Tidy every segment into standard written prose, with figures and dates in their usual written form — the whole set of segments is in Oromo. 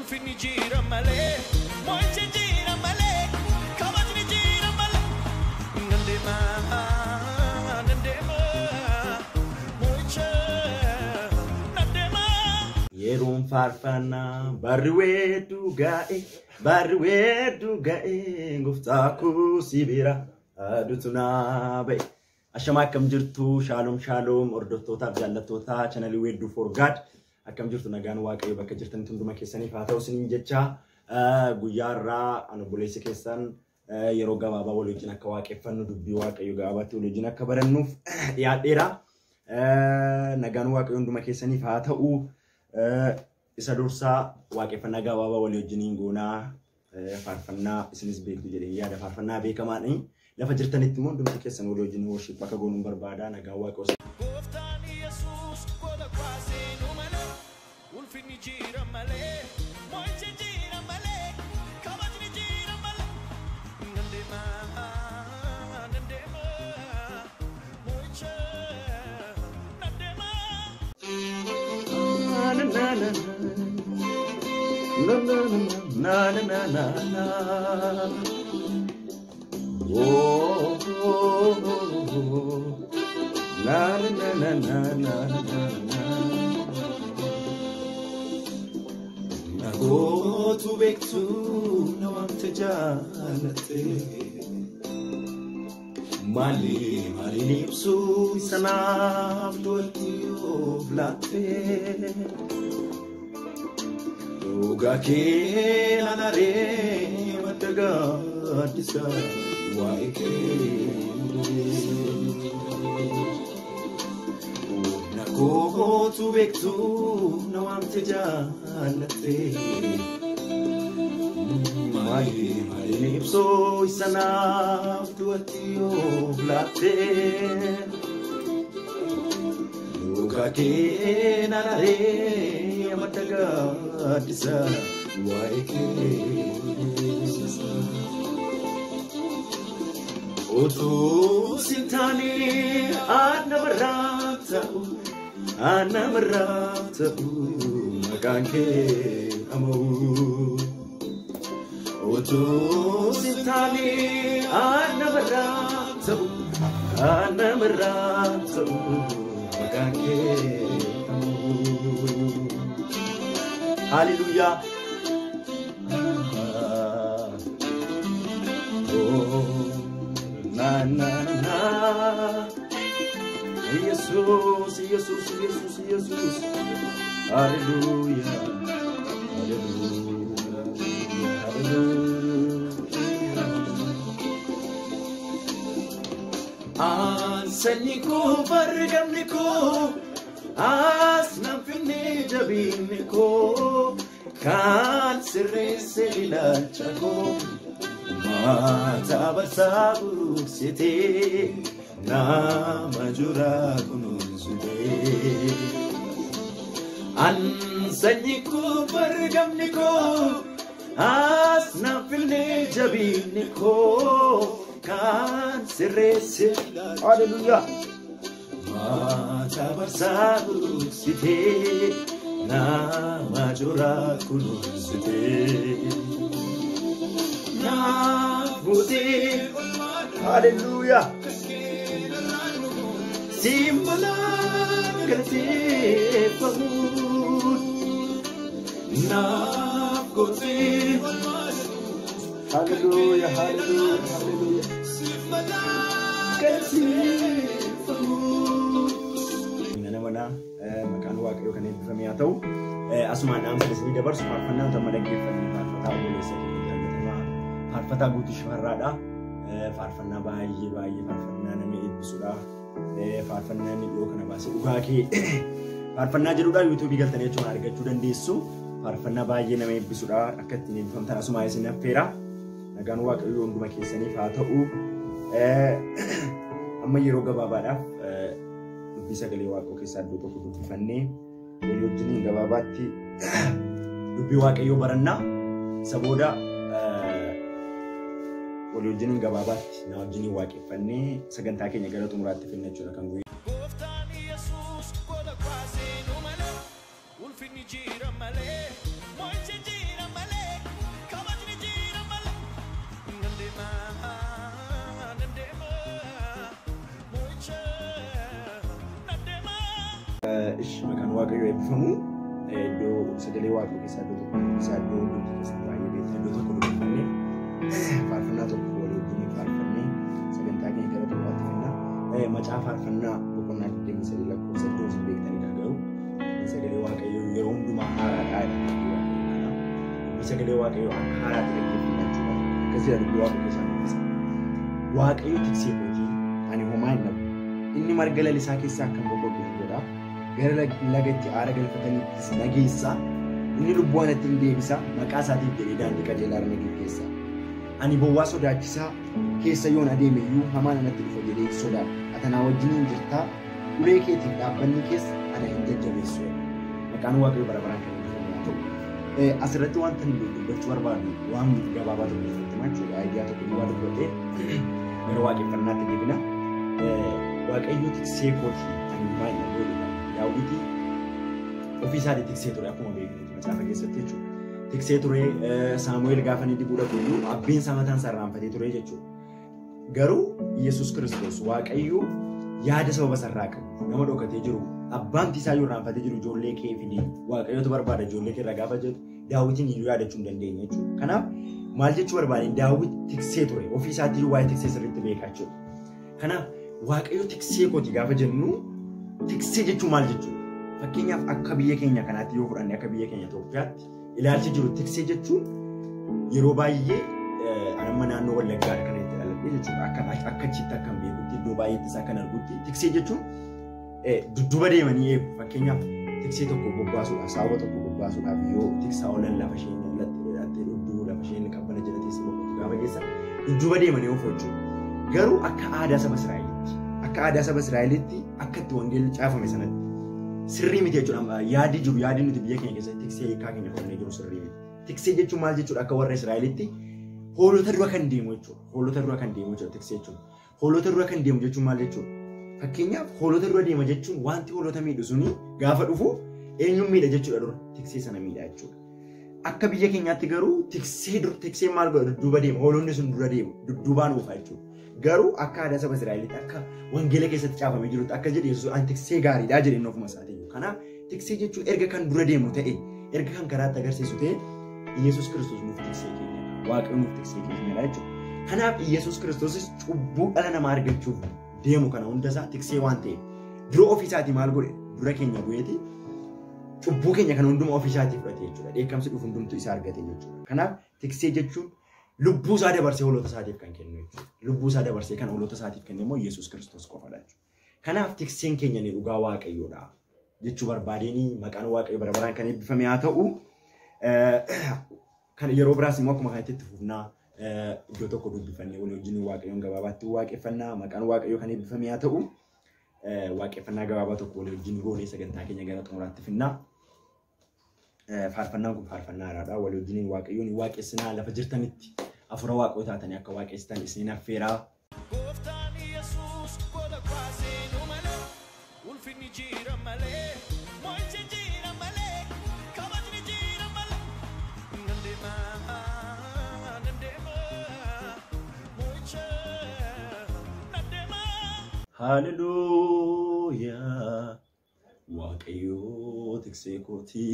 ulfinni jira malee mo'ichi jira malee kabajni jira malee nandema mo'icha nandema yeroon faarfannaa barri weedu ga'e gooftaakuu si bira aduutu naa ba'e. Ashama akkam jirtu shalom hordoftootaaf jaallattootaa channelii weedduu for God akkam jirtu nagaan waaqayyo bakka jirtanitti hunduma keessaniif haa ta'u isiniin jecha guyyaa irraa ani obboleessi keessan yeroo gabaabaa wal wajjin akka waaqeffannu dubbii waaqayyo gabaabaatti wal wajjin akka barannuuf dhiyaadheera. Nagaan waaqayyo hunduma keessaniif haa ta'u isa dursaa waaqeffannaa gabaabaa wal wajjiniin goonaa faarfannaa isinis beektu jedhee yaada faarfannaa beekamaadha. Lafa jirtanitti immoo hundumti keessan wal wajjin worship akka goonuun barbaada. Nagaan waaqayyo gooftaan Yesuus gola kwaasee nu malee ulfinni jira malee mo'ichi jira malee kabajni jira malee nandema mo'icha nandema na. Oh, na. Nago tu bektu na wamte jalate mali nipsu sanam tuyo blate uga ke nanare mataga disa waike nago tu bektu na wamte jalate mali nipsu sanam tuyo blate uga ke nanare mataga disa waike Otu sintani anamarata maganke amau. Otu sintani anamarata maganke amau. Hallelujah. Na Jesus Hallelujah Ansaniku bargamniku asnafini jabinniku kan sirrese ilachako mata basabu siti nama jura kunuzube ansaniku bargamniku asnafini jabinniku kan sirrese hallelujah mata basabu siti nama jura kunuzube hallelujah Simala kate pamud na kote hallelujah Simala kate pamud mana makan waaqayyo kan eebbifame haa ta'u asumaan dhaamsa isinii dabarsu faarfannaa amma dhaggeeffannee faarfataa obboleessa keenya jaallatamaa faarfataa guutuu shifarraadha. Faarfannaa baay'ee faarfannaa nama eebbisuudha. Faarfannaa inni dhiyoo kana baasee dhugaa kee faarfannaa jedhuudha yuutuubii galtanii jechuun argachuu dandeessu. Faarfannaa baay'ee nama eebbisuudha. Akka ittiin eebbifamtan asumaa isin affeera. Nagaan waaqayyo hunduma keessaniif haa ta'u. Amma yeroo gabaabaadhaaf dubbii sagalee waaqoo keessaa iddoo tokko dubbifannee walii wajjiniin gabaabaatti dubbii waaqayyoo barannaa isa booda walii wajjiniin gabaabaatti na wajjiniin waaqeffannee sagantaa keenya gara xumuraatti finna jechuudha kan guyyaa. gooftaan Yesuus gola kwaasee nu malee ulfinni jira malee mo'ichi jira maqaan waaqayyoo eebbifamu iddoo sagalee waaqayyoo keessaa iddoo tokko keessaa iddoo hundumti keessaa baay'ee beektaa iddoo tokko dubbifannee faarfannaa tokko walii wajjin faarfannee sagantaa keenya gara xumuraatti fidna. Macaa faarfannaa boqonnaa 23 lakkoofsa iddoo isin beektanii garuu sagalee waaqayyoo yeroo hundumaa haaraadhaa. Sagalee waaqayyoo akka haaraatti dhaggeeffachuu akkasii dubbii waaqayyoo keessaa dubbisa. Waaqayyo tiksee kooti ani homaa hin dhabu. Inni marga lalisaa keessaa kan boqotu godha. Gara lagatti aara galfataniittis nageessa. Inni lubbuu anatti hin deebisa. Maqaa isaatiif jedhee daandii qajeelaa irra geggeessa. Ani bowwaa sodaachisaa keessa yoon adeeme iyyuu hamaan anatti dhufa jedhee sodaadha. Ati na wajjiniin jirtaa ulee keetiif dhaabbanni keessa ana hin jajjabeessu. Maqaan waaqayyoo bara baraan kan eebbifamu haa ta'u. Asirratti wanta nuti dubbachuu barbaadu waan gabaabaa tokko irratti jechuudha. Aayidiyaa tokko duwwaa dubbatee gara waaqeffannaatti deebina. Waaqayyo tiksee kooti ani baay'ee godhudha. Daawwitii ofii isaatii tiksee ture akkuma beeknu macaafa keessatti jechuudha. Tiksee ture Saamu'eel gaafa inni dibuu dhaqu iyyuu abbeen isaa mataan isaa irraanfatee ture jechuudha. Garuu Yesuus Kiristoos Waaqayyo yaada sababa sarraa qabu nama dhokatee jiru abbaan isaa yoo irraanfatee jiru ijoollee kee fidee Waaqayyotu barbaada ijoollee kee irraa gaafa jedhu Daawitiin iyyuu yaadachuu hin dandeenye jechuudha. Kanaaf maal jechuu barbaade Daawit tiksee ture ofii isaatii waa'ee tiksee sirriitti beekaa jechuudha. Kanaaf Waaqayyo tiksee kooti gaafa jennu tiksee jechuun maal jechuudha? Fakkeenyaaf akka biyya keenya kanaatti yoo fudhanne akka biyya keenya Itoophiyaatti ilaalchi jiru tiksee jechuun yeroo baay'ee amma naannoo Wallaggaa kana itti dhaladhee jechuudha. Akka achitti akkam beekutti iddoo baay'eettis akkan argutti tiksee jechuun dudduba deemanii eegu. Fakkeenyaaf tiksee tokko bobbaasuudhaaf saawwa tokko bobbaasuudhaaf yoo tiksaa oolan lafa isheen lattee dhudduu lafa isheen qabbana jala teessee boqotu gaafa keessa dudduba deemanii oofuu jechuudha. Garuu akka aadaa saba Israa'elitti akka itti wangeelli caafame sanatti sirrii miti jechuudha. Yaadi jiru yaadi nuti biyya keenya keessatti tiksee hiikaa keenya fudhannee jiru sirrii miti. Tiksee jechuun maal jechuudha? Akka warra Israa'elitti hoolota dura kan deemu jechuudha. Hoolota dura kan deemu jechuudha tiksee jechuudha. Hoolota dura kan deemu jechuun maal jechuudha? Fakkeenyaaf hoolota dura deema jechuun wanti hoolota miidhu suni gaafa dhufu eenyuun miidha jechuudha dura tiksee sana miidha jechuudha. Akka biyya keenyaatti garuu tiksee maal godha dudduuba deema hoolonni sun dura deemu dudduubaan oofaa jechuudha. Garuu akka aadaa saba Israa'elitti akka wangeela keessatti caafamee jirutti akka jedhe Yesuus ani tiksee gaariidhaa jedheen ofuma isaatiin. Kanaaf tiksee jechuun erga kan dura deemu ta'e erga kan karaatti agarsiisu ta'e Yesuus Kiristoos nuuf tiksee keenya Waaqayyo nuuf tiksee keenya jechuudha. Kanaaf Yesuus Kiristoosis cubbuu dhala namaa argachuuf deemu kana hundasaa tiksee waan ta'eef dura ofii isaatii maal godhe dura keenya bu'eeti cubbuu keenya kan hunduma ofii isaatii fudhate jechuudha. Dheekkamsi dhufu hundumtu isaa argate jechuudha. Kanaaf tiksee jechuun lubbuu isaa dabarsee hoolota isaatiif kan kennu jechuudha. Lubbuu isaa dabarsee kan hoolota isaatiif kennu immoo Yesuus Kiristoos qofadha jechuudha. Kanaaf tikseen keenya ni dhugaa Waaqayyoodha jechuu barbaadeenii maqaan Waaqayyo bara baraan kan eebbifame haa ta'u. Kan yeroo biraas immoo akkuma kanatti itti fufnaa iddoo tokko dubbifannee walii wajjin Waaqayyoon gabaabaatti waaqeffannaa maqaan Waaqayyoo kan eebbifame haa ta'u. Waaqeffannaa gabaabaa tokko walii wajjin goonee sagantaa keenya gara xumuraatti finnaa. Faarfannaan kun faarfannaa haaraadha. Walii wajjin Waaqayyoon waaqessinaa lafa jirtanitti afura Waaqoo taatanii akka waaqessitan isin affeeraa. Gooftaan Yesuus gola kaasee nu malee ulfinni jira malee mo'ichi jira malee kabajni jira malee nandeema mo'icha nandeema. Hallelujah. Waaqayyo tiksee kooti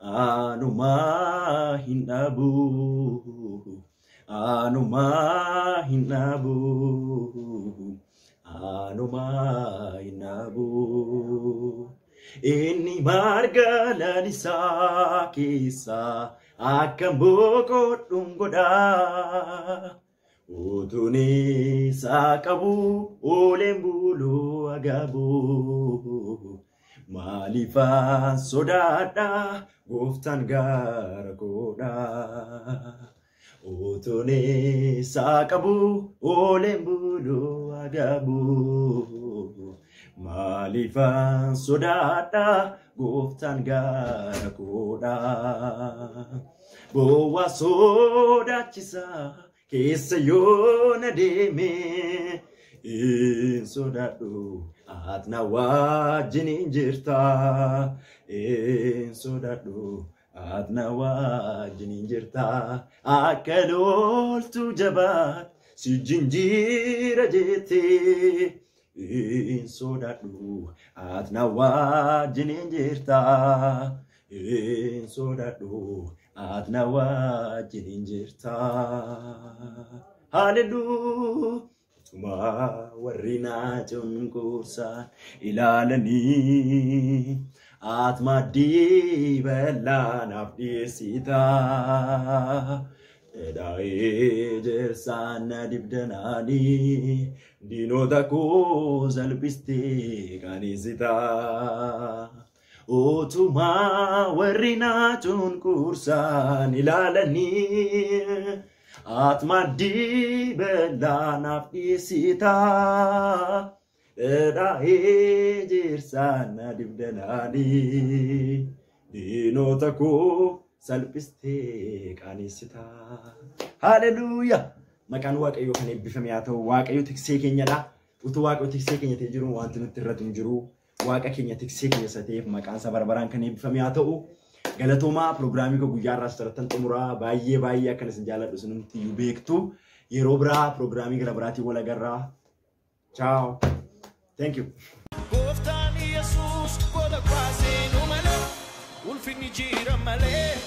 anumaa hin dhabu anumaa hin dhabu anumaa hin dhabu inni marga lalisaa keessaa akka boqodhuun godhaa. Utuni sakabu olen bulu agabu malifan sodada goftan garagoda. Utuni sakabu olen bulu agabu malifan sodada goftan garagoda. Bowa sodachisa keessa yoo na deeme in sodaadhu atna wajjin jirta in sodaadhu atna wajjin jirta akka loltuu jabaat si jinjiira jettee in sodaadhu ati na wajjin jirta in sodaadhu ati na wajjin jirta hallelujah tuma warri na cunqursan ilaalani atma dibalaanaaf dhiyeessita Dae jersana dibdanani dinota ko salpiste kanisita Otuma warrina cunqursan ilalani atma dibalaanaaf dhiyeessita Dae jersana dibdanani dinota ko salpiste kanisita hallelujah maqaan waaqayyo kan eebbifame haa ta'u waaqayyo tiksee keenyadha utuu waaqayyo tiksee keenya ta'e jiru wanti nutti irratti hin jiru waaqa keenya tiksee keenya sateef maqaan sa barbaraan kan eebbifame haa ta'u galatoomaa pirogiraamii ko guyyaa irraa saratan xumuraa baay'ee akkan isin jaalladhu sinumti beektu yeroo biraa pirogiraamii gara biraatiin wal agarraa ciao thank you Gooftaan Yesuus gola kwaasee nu malee ulfinni jira malee